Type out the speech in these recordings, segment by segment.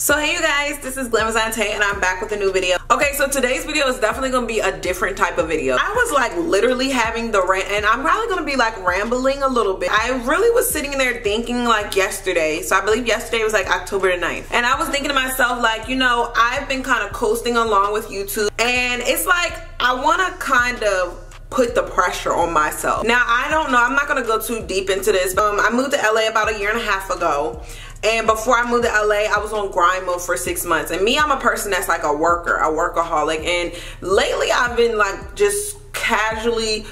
So hey you guys, this is Blvd and I'm back with a new video. Okay, so today's video is definitely gonna be a different type of video. I was like literally having the rant, and I'm probably gonna be like rambling a little bit. I really was sitting there thinking like yesterday, so I believe yesterday was like October the 9th, and I was thinking to myself like, you know, I've been kind of coasting along with YouTube, and it's like I want to kind of put the pressure on myself. Now I don't know, I'm not gonna go too deep into this. I moved to LA about a year and a half ago. And before I moved to LA, I was on grind mode for 6 months. And me, I'm a person that's like a worker, a workaholic. And lately I've been like just casually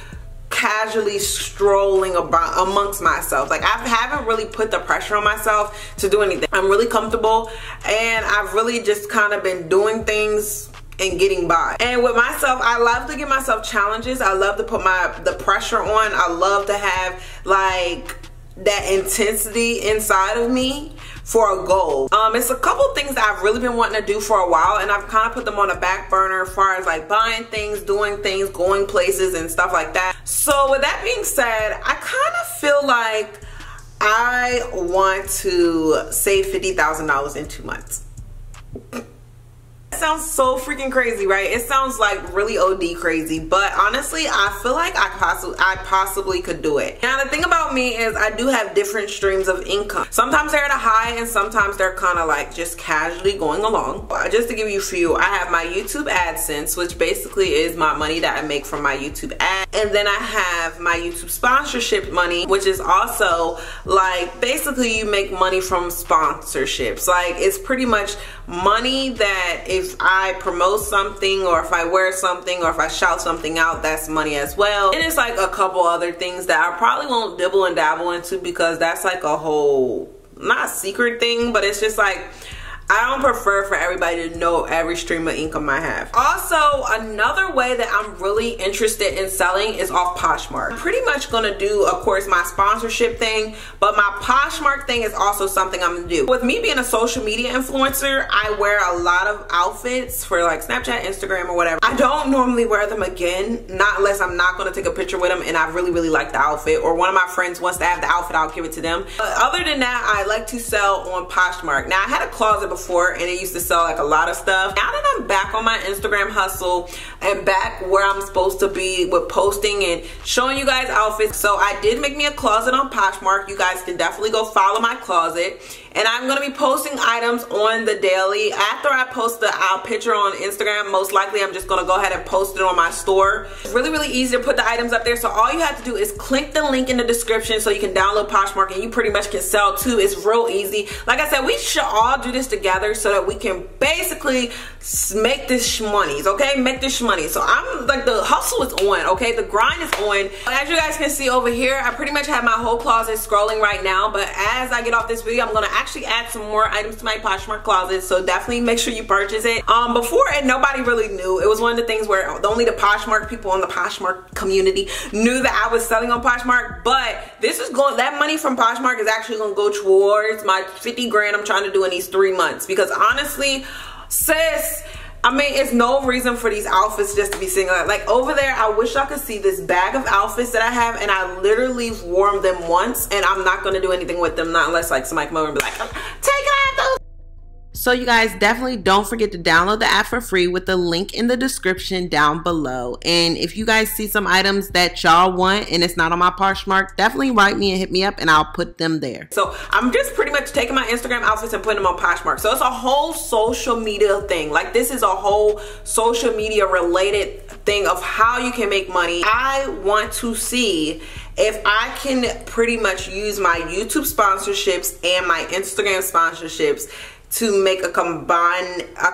strolling about amongst myself. Like I haven't really put the pressure on myself to do anything. I'm really comfortable and I've really just kind of been doing things and getting by. And with myself, I love to give myself challenges. I love to put the pressure on. I love to have like that intensity inside of me for a goal. It's a couple things that I've really been wanting to do for a while, and I've kind of put them on the back burner as far as like buying things, doing things, going places and stuff like that. So with that being said, I kind of feel like I want to save $50,000 in 2 months. Sounds so freaking crazy, right? It sounds like really OD crazy, but honestly I feel like I possibly could do it. Now the thing about me is I do have different streams of income. Sometimes they're at a high and sometimes they're kind of like just casually going along. Just to give you a few, I have my YouTube AdSense, which basically is my money that I make from my YouTube ad, and then I have my YouTube sponsorship money, which is also like basically you make money from sponsorships. Like it's pretty much money that if I promote something or if I wear something or if I shout something out, that's money as well. And it's like a couple other things that I probably won't dibble and dabble into because that's like a whole, not secret thing, but it's just like I don't prefer for everybody to know every stream of income I have. Also, another way that I'm really interested in selling is off Poshmark. I'm pretty much gonna do, of course, my sponsorship thing, but my Poshmark thing is also something I'm gonna do. With me being a social media influencer, I wear a lot of outfits for like Snapchat, Instagram, or whatever. I don't normally wear them again, not unless I'm not gonna take a picture with them and I really like the outfit, or one of my friends wants to have the outfit, I'll give it to them. But other than that, I like to sell on Poshmark. Now, I had a closet before and it used to sell like a lot of stuff. Now that I'm back on my Instagram hustle and back where I'm supposed to be with posting and showing you guys outfits, so I did make me a closet on Poshmark. You guys can definitely go follow my closet, and I'm gonna be posting items on the daily. After I post the picture on Instagram, most likely I'm just gonna go ahead and post it on my store. It's really easy to put the items up there, so all you have to do is click the link in the description so you can download Poshmark and you pretty much can sell too. It's real easy. Like I said, we should all do this together so that we can basically make this shmoney, okay? Make this shmoney. So I'm like, the hustle is on, okay? The grind is on. As you guys can see over here, I pretty much have my whole closet scrolling right now, but as I get off this video, I'm gonna actually add some more items to my Poshmark closet, so definitely make sure you purchase it. Before, and nobody really knew. It was one of the things where only the Poshmark people in the Poshmark community knew that I was selling on Poshmark, but this is going, that money from Poshmark is actually gonna go towards my 50 grand I'm trying to do in these 3 months, because honestly, sis, I mean, it's no reason for these outfits just to be sitting like over there. I wish y'all could see this bag of outfits that I have, and I literally wore them once, and I'm not gonna do anything with them, not unless like somebody come over and be like, take it out. So you guys definitely don't forget to download the app for free with the link in the description down below. And if you guys see some items that y'all want and it's not on my Poshmark, definitely write me and hit me up and I'll put them there. So I'm just pretty much taking my Instagram outfits and putting them on Poshmark. So it's a whole social media thing. Like this is a whole social media related thing of how you can make money. I want to see if I can pretty much use my YouTube sponsorships and my Instagram sponsorships to make a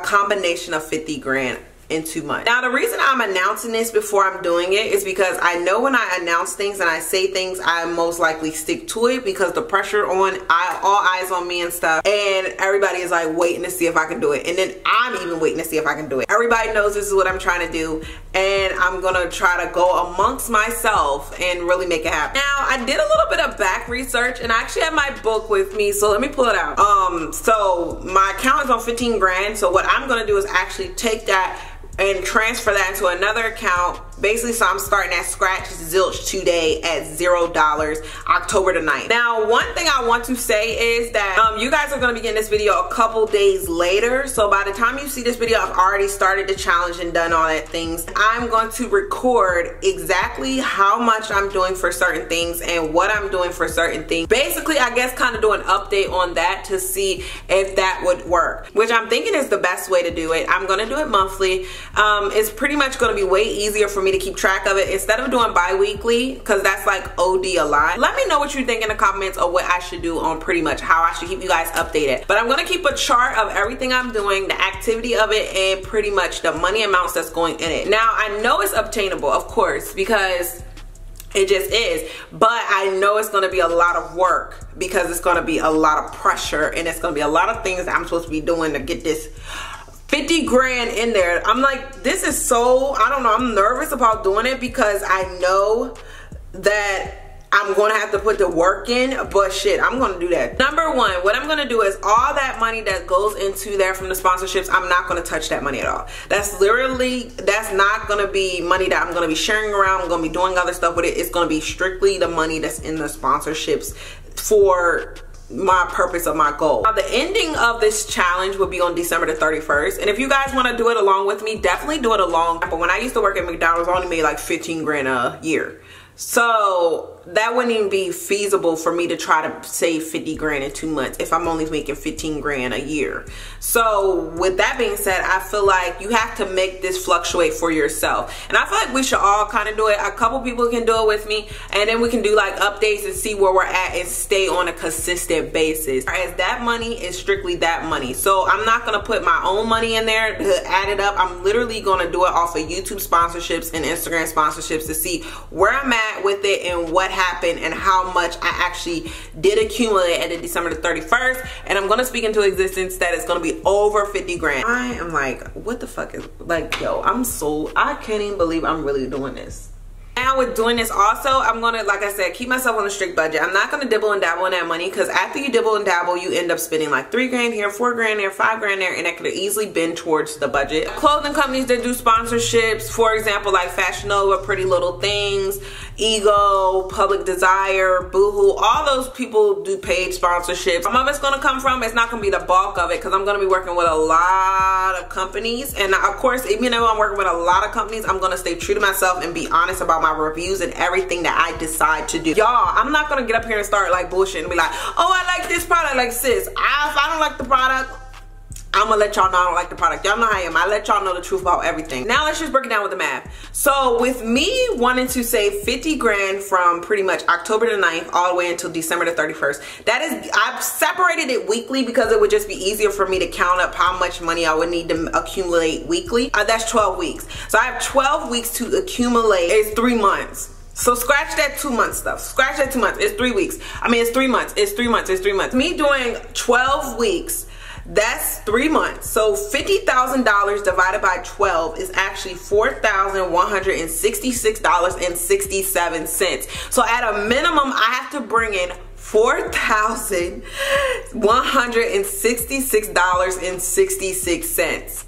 combination of 50 grand in 2 months. Now the reason I'm announcing this before I'm doing it is because I know when I announce things and I say things, I most likely stick to it because the pressure on, all eyes on me and stuff, and everybody is like waiting to see if I can do it, and then I'm even waiting to see if I can do it. Everybody knows this is what I'm trying to do, and I'm gonna try to go amongst myself and really make it happen. Now I did a little bit of back research and I actually have my book with me, so let me pull it out. So my account is on 15 grand, so what I'm gonna do is actually take that and transfer that into another account Basically, so I'm starting at scratch zilch today at $0, October the 9th. Now, one thing I want to say is that you guys are going to be getting this video a couple days later. So by the time you see this video, I've already started the challenge and done all that things. I'm going to record exactly how much I'm doing for certain things and what I'm doing for certain things. Basically, I guess kind of do an update on that to see if that would work, which I'm thinking is the best way to do it. I'm going to do it monthly. It's pretty much going to be way easier for me to keep track of it instead of doing bi-weekly, because that's like OD a lot. Let me know what you think in the comments of what I should do on pretty much how I should keep you guys updated. But I'm going to keep a chart of everything I'm doing, the activity of it, and pretty much the money amounts that's going in it. Now, I know it's obtainable, of course, because it just is, but I know it's going to be a lot of work because it's going to be a lot of pressure and it's going to be a lot of things that I'm supposed to be doing to get this 50 grand in there. I'm like, this is so, I don't know, I'm nervous about doing it because I know that I'm going to have to put the work in, but shit, I'm going to do that. Number one, what I'm going to do is all that money that goes into there from the sponsorships, I'm not going to touch that money at all. That's literally, that's not going to be money that I'm going to be sharing around. I'm going to be doing other stuff with it. It's going to be strictly the money that's in the sponsorships for my purpose of my goal. Now, the ending of this challenge will be on December the 31st. And if you guys want to do it along with me, definitely do it along. But when I used to work at McDonald's, I only made like 15 grand a year. So that wouldn't even be feasible for me to try to save 50 grand in 2 months if I'm only making 15 grand a year. So with that being said, I feel like you have to make this fluctuate for yourself. And I feel like we should all kind of do it. A couple people can do it with me, and then we can do like updates and see where we're at and stay on a consistent basis. As that money is strictly that money. So I'm not going to put my own money in there to add it up. I'm literally going to do it off of YouTube sponsorships and Instagram sponsorships to see where I'm at with it and what happened and how much I actually did accumulate at the December the 31st. And I'm going to speak into existence that it's going to be over 50 grand. I am like, what the fuck is, like, yo, I can't even believe I'm really doing this. Now with doing this also, I'm gonna, like I said, keep myself on a strict budget. I'm not gonna dibble and dabble in that money, because after you dibble and dabble, you end up spending like 3 grand here, 4 grand there, 5 grand there, and that could have easily been towards the budget. Clothing companies that do sponsorships, for example, like Fashion Nova, Pretty Little Things, Ego, Public Desire, Boohoo, all those people do paid sponsorships. Some of it's gonna come from, it's not gonna be the bulk of it, because I'm gonna be working with a lot of companies. And of course, even though I'm working with a lot of companies, I'm gonna stay true to myself and be honest about my reviews and everything that I decide to do. Y'all, I'm not gonna get up here and start like bullshit and be like, oh, I like this product. Like, sis, if I don't like the product, I'm gonna let y'all know I don't like the product. Y'all know how I am. I let y'all know the truth about everything. Now let's just break it down with the math. So with me wanting to save 50 grand from pretty much October the 9th all the way until December the 31st, that is, I've separated it weekly because it would just be easier for me to count up how much money I would need to accumulate weekly. That's 12 weeks. So I have 12 weeks to accumulate. It's 3 months. So scratch that 2 month stuff. Scratch that 2 months. It's 3 weeks. I mean, it's 3 months. It's 3 months. It's 3 months. Me doing 12 weeks, that's 3 months. So $50,000 divided by 12 is actually $4,166.67. So at a minimum, I have to bring in $4,166.66.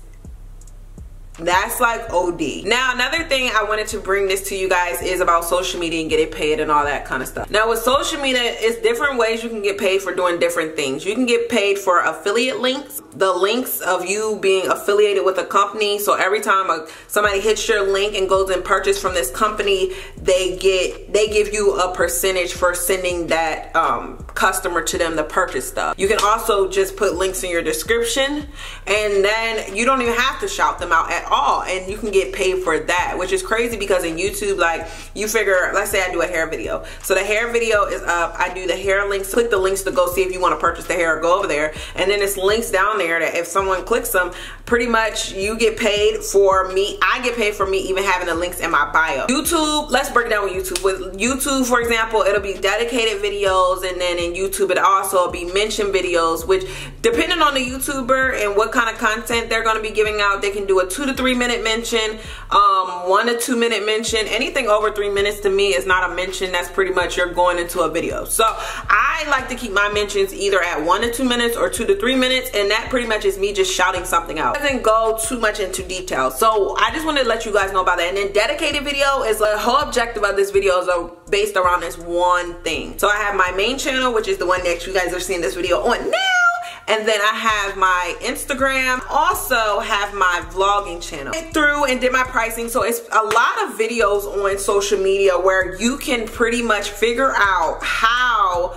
That's like OD. Now, another thing I wanted to bring this to you guys is about social media and getting paid and all that kind of stuff. Now, with social media, it's different ways you can get paid for doing different things. You can get paid for affiliate links, the links of you being affiliated with a company. So every time somebody hits your link and goes and purchase from this company, they give you a percentage for sending that customer to them to purchase stuff. You can also just put links in your description, and then you don't even have to shout them out at all, and you can get paid for that, which is crazy because in YouTube, like, you figure, let's say I do a hair video, so the hair video is up, I do the hair links, click the links to go see if you want to purchase the hair, go over there, and then it's links down there that if someone clicks them, pretty much you get paid for me, I get paid for me even having the links in my bio. YouTube, let's break it down with YouTube. With YouTube, for example, it'll be dedicated videos, and then in YouTube it'll also be mentioned videos, which depending on the YouTuber and what kind of content they're going to be giving out, they can do a 2 to 3 minute mention, 1 to 2 minute mention. Anything over 3 minutes to me is not a mention. That's pretty much you're going into a video. So I like to keep my mentions either at 1 to 2 minutes or 2 to 3 minutes, and that pretty much is me just shouting something out. It doesn't go too much into detail. So I just wanted to let you guys know about that. And then dedicated video is the whole objective of this video is based around this one thing. So I have my main channel, which is the one that you guys are seeing this video on now. And then I have my Instagram, also have my vlogging channel. I went through and did my pricing, so it's a lot of videos on social media where you can pretty much figure out how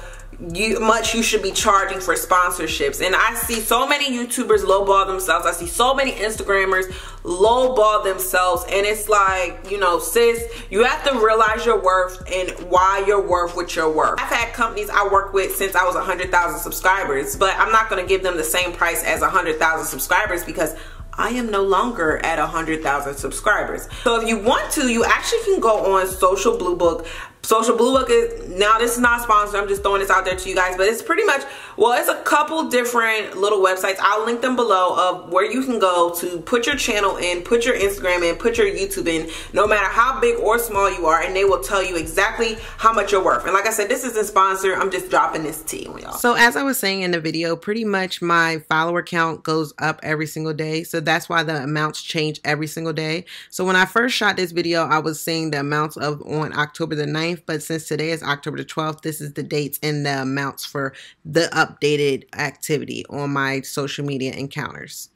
much you should be charging for sponsorships. And I see so many YouTubers lowball themselves. I see so many Instagrammers lowball themselves, and it's like, you know, sis, you have to realize your worth and why you're worth what you're worth. I've had companies I work with since I was 100,000 subscribers, but I'm not going to give them the same price as 100,000 subscribers because I am no longer at 100,000 subscribers. So if you want to, you actually can go on Social Blue Book. Social Blue Book is, now this is not sponsored, I'm just throwing this out there to you guys, but it's pretty much, well, it's a couple different little websites. I'll link them below of where you can go to put your channel in, put your Instagram in, put your YouTube in, no matter how big or small you are, and they will tell you exactly how much you're worth. And like I said, this isn't sponsored, I'm just dropping this tea on y'all. So as I was saying in the video, pretty much my follower count goes up every single day. So that's why the amounts change every single day. So when I first shot this video, I was saying the amounts of on October the 9th, but since today is October the 12th, this is the dates and the amounts for the updated activity on my social media encounters.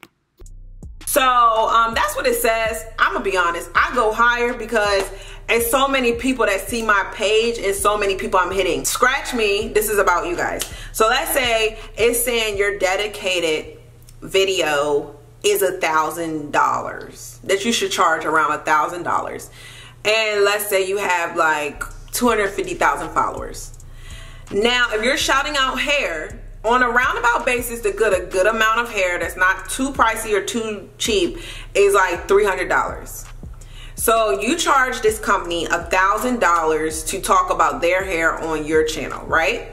So that's what it says. I'm gonna be honest, I go higher because it's so many people that see my page and so many people I'm hitting. Scratch me, this is about you guys. So let's say it's saying your dedicated video is $1,000, that you should charge around $1,000. And let's say you have like 250,000 followers. Now, if you're shouting out hair on a roundabout basis, to get a good amount of hair that's not too pricey or too cheap is like $300. So you charge this company $1,000 to talk about their hair on your channel, right?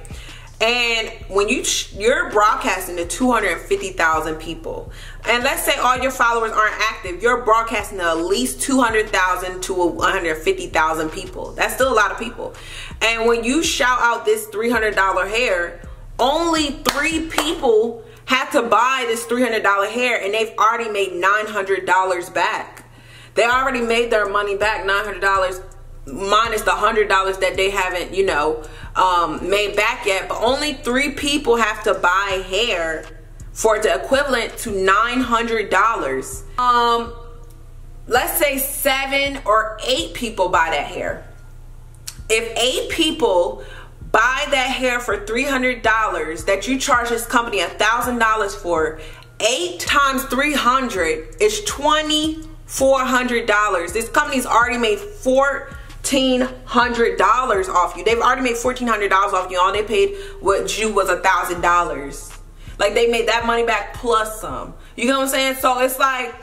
And when you're broadcasting to 250,000 people, and let's say all your followers aren't active, you're broadcasting to at least 200,000 to 150,000 people. That's still a lot of people. And when you shout out this $300 hair, only 3 people have to buy this $300 hair, and they've already made $900 back. They already made their money back, $900 minus the $100 that they haven't, you know, made back yet. But only 3 people have to buy hair for the equivalent to $900. Let's say 7 or 8 people buy that hair. If 8 people buy that hair for $300 that you charge this company $1,000 for, 8 times 300 is $2,400. This company's already made $1,400 off you. They've already made $1,400 off you. All they paid what you was $1,000. Like, they made that money back plus some. You know what I'm saying? So it's like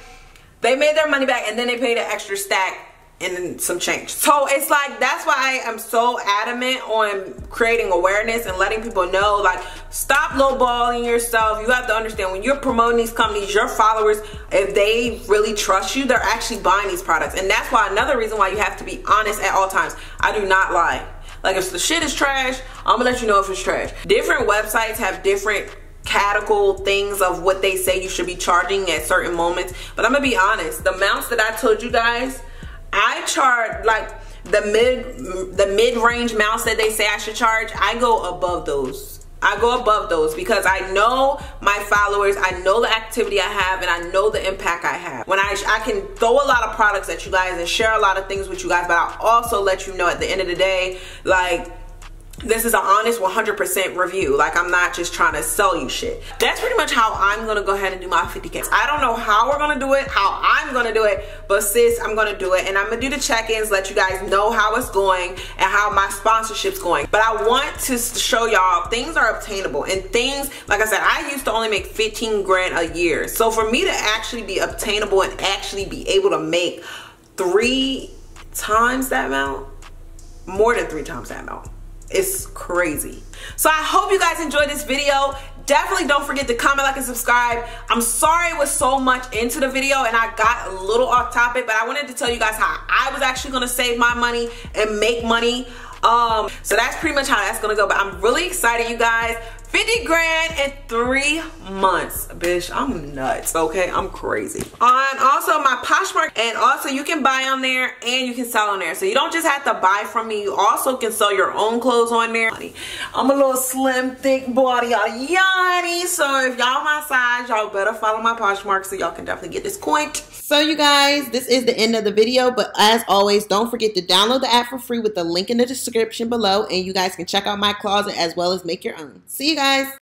they made their money back and then they paid an extra stack and then some change. So it's like, that's why I am so adamant on creating awareness and letting people know, like, stop lowballing yourself. You have to understand, when you're promoting these companies, your followers, if they really trust you, they're actually buying these products. And that's why, another reason why you have to be honest at all times. I do not lie. Like, if the shit is trash, I'm gonna let you know if it's trash. Different websites have different categorical things of what they say you should be charging at certain moments. But I'm gonna be honest, the amounts that I told you guys, I charge like the mid-range amounts that they say I should charge. I go above those. I go above those because I know my followers, I know the activity I have, and I know the impact I have. When I can throw a lot of products at you guys and share a lot of things with you guys, but I'll also let you know at the end of the day, like, this is an honest 100% review. Like, I'm not just trying to sell you shit. That's pretty much how I'm gonna go ahead and do my 50K. I don't know how we're gonna do it, how I'm gonna do it, but sis, I'm gonna do it. And I'm gonna do the check-ins, let you guys know how it's going and how my sponsorship's going. But I want to show y'all things are obtainable, and things, like I said, I used to only make 15 grand a year. So for me to actually be obtainable and actually be able to make 3 times that amount, more than 3 times that amount, it's crazy. So I hope you guys enjoyed this video. definitely don't forget to comment, like, and subscribe. I'm sorry it was so much into the video and I got a little off topic, but I wanted to tell you guys how I was actually gonna save my money and make money. So that's pretty much how that's gonna go, but I'm really excited, you guys. 50 grand in 3 months. Bitch, I'm nuts, okay? I'm crazy. On also my Poshmark, and also you can buy on there and you can sell on there. So you don't just have to buy from me, you also can sell your own clothes on there. I'm a little slim, thick body, yaddy. So if y'all my size, y'all better follow my Poshmark so y'all can definitely get this coin. So you guys, this is the end of the video, but as always, don't forget to download the app for free with the link in the description below, and you guys can check out my closet as well as make your own. See you guys.